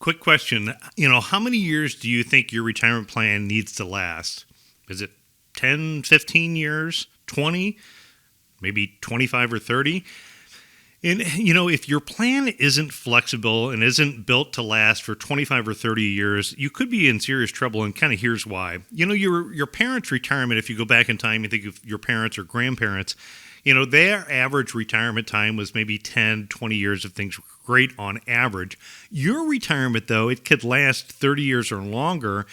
quick question. How many years do you think your retirement plan needs to last? Is it 10, 15 years, 20, maybe 25 or 30? And, if your plan isn't flexible and isn't built to last for 25 or 30 years, you could be in serious trouble, and kind of here's why. Your parents' retirement, if you go back in time, you think of your parents or grandparents, their average retirement time was maybe 10, 20 years if things were great on average. Your retirement, though, it could last 30 years or longer,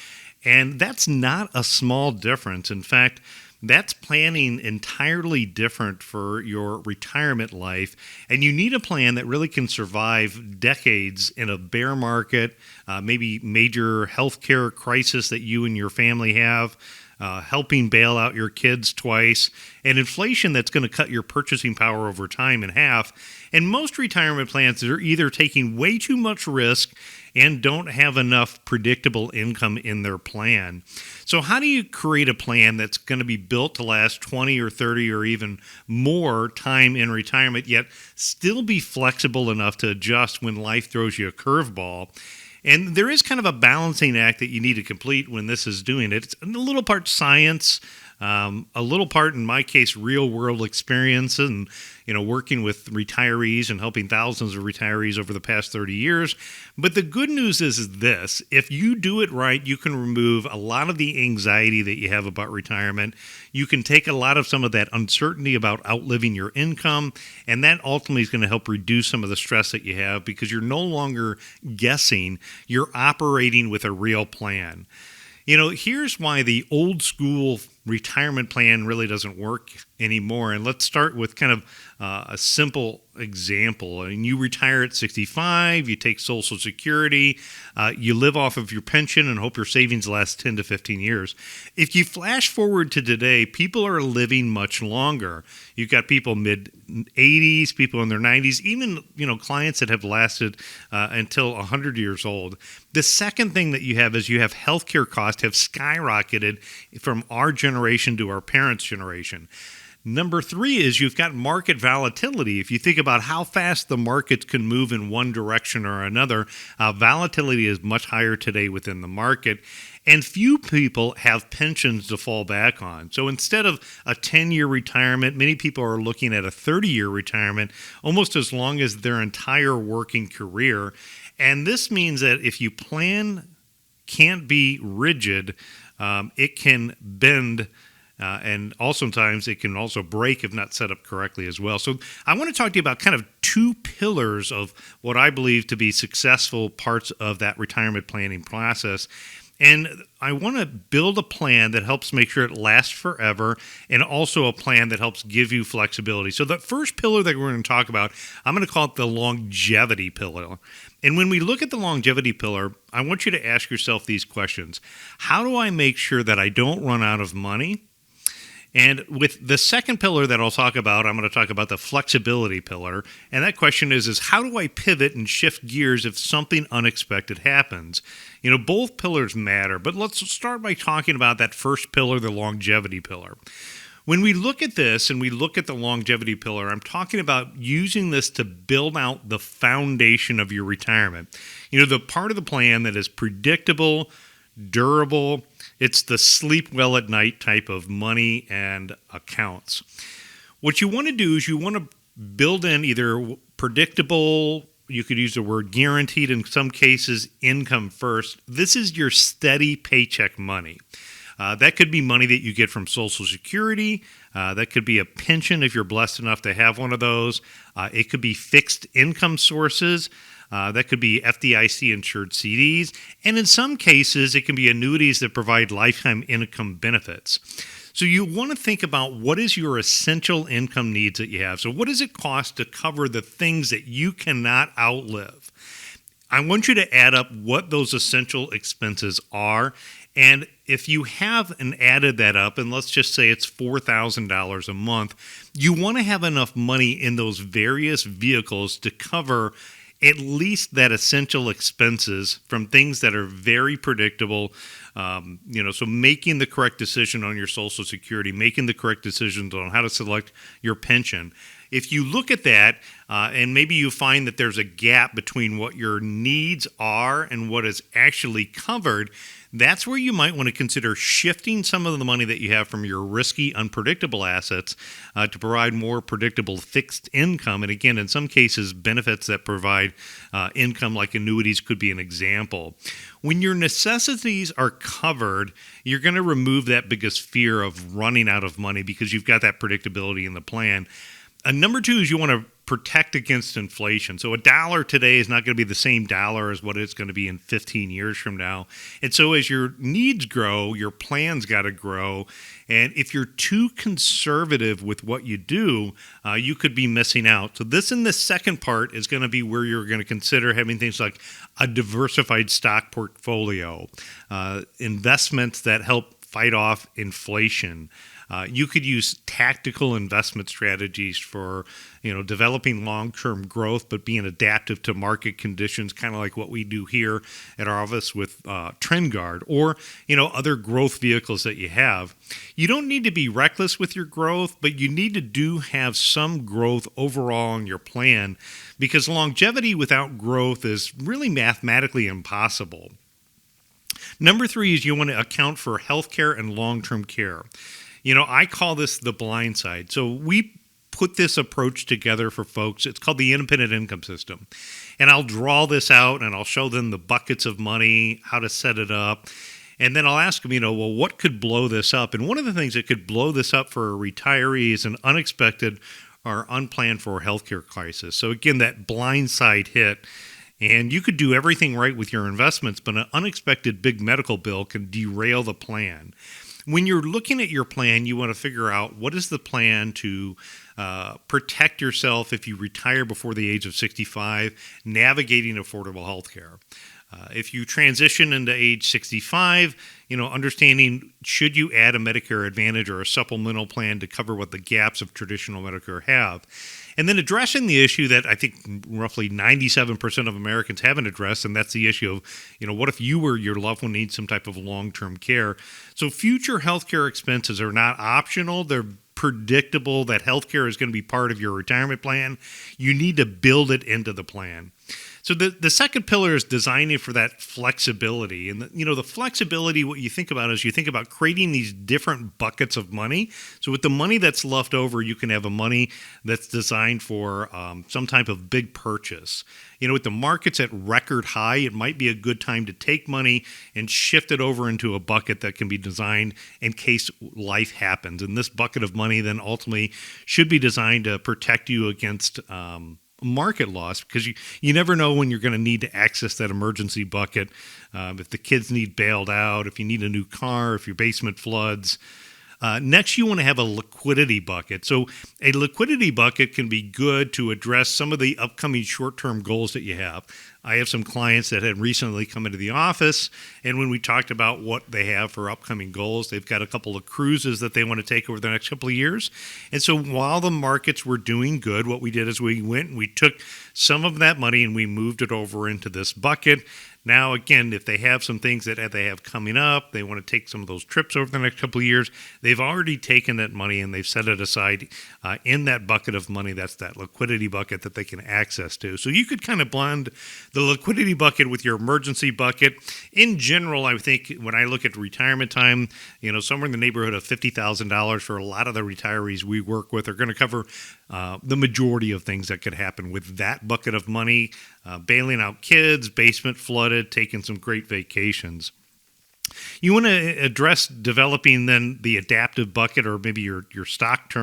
and that's not a small difference. In fact, that's planning entirely different for your retirement life, and you need a plan that really can survive decades in a bear market, maybe major healthcare crisis that you and your family have, helping bail out your kids twice, and inflation that's going to cut your purchasing power over time in half. And most retirement plans are either taking way too much risk and don't have enough predictable income in their plan. So how do you create a plan that's going to be built to last 20 or 30 or even more time in retirement, yet still be flexible enough to adjust when life throws you a curveball? And there is kind of a balancing act that you need to complete when this is doing it. It's a little part science, a little part, in my case, real world experience, and working with retirees and helping thousands of retirees over the past 30 years. But the good news is this: if you do it right, you can remove a lot of the anxiety that you have about retirement. You can take a lot of some of that uncertainty about outliving your income, and that ultimately is going to help reduce some of the stress that you have, because you're no longer guessing, you're operating with a real plan. Here's why the old school retirement plan really doesn't work anymore. And let's start with kind of a simple example. You retire at 65, you take Social Security, you live off of your pension and hope your savings last 10 to 15 years. If you flash forward to today, people are living much longer. You've got people mid-80s, people in their 90s, even clients that have lasted until 100 years old. The second thing that you have is you have healthcare costs have skyrocketed from our generation to our parents' generation. Number three is you've got market volatility. If you think about how fast the markets can move in one direction or another, volatility is much higher today within the market. And few people have pensions to fall back on. So instead of a 10-year retirement, many people are looking at a 30-year retirement, almost as long as their entire working career. And this means that if you plan can't be rigid, it can bend, and also sometimes it can also break if not set up correctly as well. So I want to talk to you about kind of two pillars of what I believe to be successful parts of that retirement planning process. And I want to build a plan that helps make sure it lasts forever, and also a plan that helps give you flexibility. So the first pillar that we're going to talk about, I'm going to call it the longevity pillar. And when we look at the longevity pillar, I want you to ask yourself these questions. How do I make sure that I don't run out of money? And with the second pillar that I'll talk about, I'm going to talk about the flexibility pillar. And that question is how do I pivot and shift gears if something unexpected happens? Both pillars matter, but let's start by talking about that first pillar, the longevity pillar. When we look at this and we look at the longevity pillar, I'm talking about using this to build out the foundation of your retirement. The part of the plan that is predictable, durable. It's the sleep well at night type of money and accounts. What you want to do is you want to build in either predictable, you could use the word guaranteed in some cases, income first. This is your steady paycheck money. That could be money that you get from Social Security. That could be a pension if you're blessed enough to have one of those. It could be fixed income sources. That could be FDIC-insured CDs. And in some cases, it can be annuities that provide lifetime income benefits. So you want to think about what is your essential income needs that you have. So what does it cost to cover the things that you cannot outlive? I want you to add up what those essential expenses are. And if you haven't added that up, and let's just say it's $4,000 a month, you want to have enough money in those various vehicles to cover at least that essential expenses from things that are very predictable. So making the correct decision on your Social Security, making the correct decisions on how to select your pension. if you look at that and maybe you find that there's a gap between what your needs are and what is actually covered, that's where you might want to consider shifting some of the money that you have from your risky, unpredictable assets to provide more predictable fixed income. And again, in some cases, benefits that provide income like annuities could be an example. When your necessities are covered, you're going to remove that biggest fear of running out of money because you've got that predictability in the plan. Number two is you want to protect against inflation. So a dollar today is not going to be the same dollar as what it's going to be in 15 years from now. And so as your needs grow, your plan's got to grow. And if you're too conservative with what you do, you could be missing out. So this in the second part is going to be where you're going to consider having things like a diversified stock portfolio, investments that help fight off inflation. You could use tactical investment strategies for, developing long-term growth, but being adaptive to market conditions, kind of like what we do here at our office with TrendGuard or, other growth vehicles that you have. You don't need to be reckless with your growth, but you need to have some growth overall in your plan because longevity without growth is really mathematically impossible. Number three is you want to account for healthcare and long-term care. I call this the blind side. So we put this approach together for folks. It's called the independent income system. And I'll draw this out and I'll show them the buckets of money, how to set it up. And then I'll ask them, what could blow this up? And one of the things that could blow this up for a retiree is an unexpected or unplanned for healthcare crisis. So again, that blind side hit. And you could do everything right with your investments, but an unexpected big medical bill can derail the plan. When you're looking at your plan, you want to figure out what is the plan to protect yourself if you retire before the age of 65, navigating affordable health care. If you transition into age 65, understanding should you add a Medicare Advantage or a supplemental plan to cover what the gaps of traditional Medicare have. And then addressing the issue that I think roughly 97% of Americans haven't addressed, and that's the issue of, what if you or your loved one needs some type of long-term care? So future healthcare expenses are not optional. They're predictable that healthcare is going to be part of your retirement plan. You need to build it into the plan. So the second pillar is designing for that flexibility. And, the flexibility, what you think about is you think about creating these different buckets of money. So with the money that's left over, you can have a money that's designed for some type of big purchase. With the markets at record high, it might be a good time to take money and shift it over into a bucket that can be designed in case life happens. And this bucket of money then ultimately should be designed to protect you against market loss, because you never know when you're going to need to access that emergency bucket. If the kids need bailed out, if you need a new car, if your basement floods. Next, you want to have a liquidity bucket. So a liquidity bucket can be good to address some of the upcoming short-term goals that you have. I have some clients that had recently come into the office, and when we talked about what they have for upcoming goals, they've got a couple of cruises that they want to take over the next couple of years. And so while the markets were doing good, what we did is we went and we took some of that money and we moved it over into this bucket. Now, again, if they have some things that they have coming up, they want to take some of those trips over the next couple of years, they've already taken that money and they've set it aside in that bucket of money. That's that liquidity bucket that they can access to. So you could kind of blend the liquidity bucket with your emergency bucket. In general, I think when I look at retirement time, somewhere in the neighborhood of $50,000 for a lot of the retirees we work with are going to cover the majority of things that could happen with that bucket of money, bailing out kids, basement flooded, taking some great vacations. You want to address developing then the adaptive bucket or maybe your stock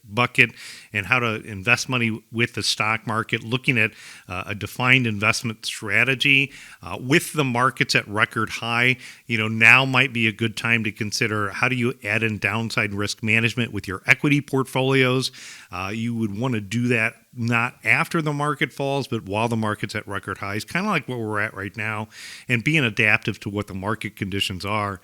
bucket and how to invest money with the stock market, looking at a defined investment strategy with the markets at record high. Now might be a good time to consider how do you add in downside risk management with your equity portfolios. You would want to do that not after the market falls, but while the market's at record highs, kind of like what we're at right now, and being adaptive to what the market conditions are.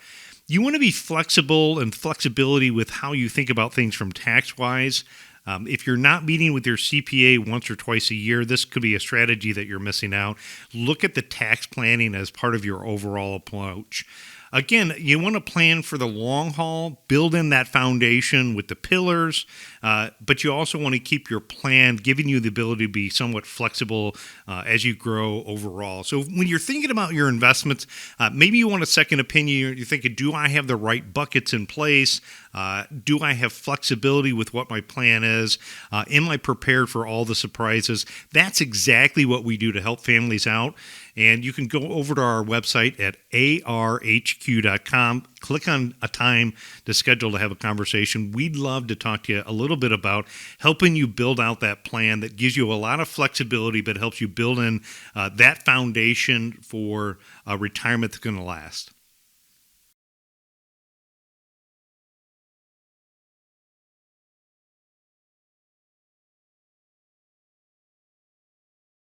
You want to be flexible and flexibility with how you think about things from tax-wise. If you're not meeting with your CPA once or twice a year, this could be a strategy that you're missing out. Look at the tax planning as part of your overall approach. Again, you want to plan for the long haul, build in that foundation with the pillars, but you also want to keep your plan giving you the ability to be somewhat flexible as you grow overall. So when you're thinking about your investments, maybe you want a second opinion. You're thinking, do I have the right buckets in place? Do I have flexibility with what my plan is? Am I prepared for all the surprises? That's exactly what we do to help families out. And you can go over to our website at arhq.com, click on a time to schedule to have a conversation. We'd love to talk to you a little bit about helping you build out that plan that gives you a lot of flexibility, but helps you build in that foundation for retirement that's going to last.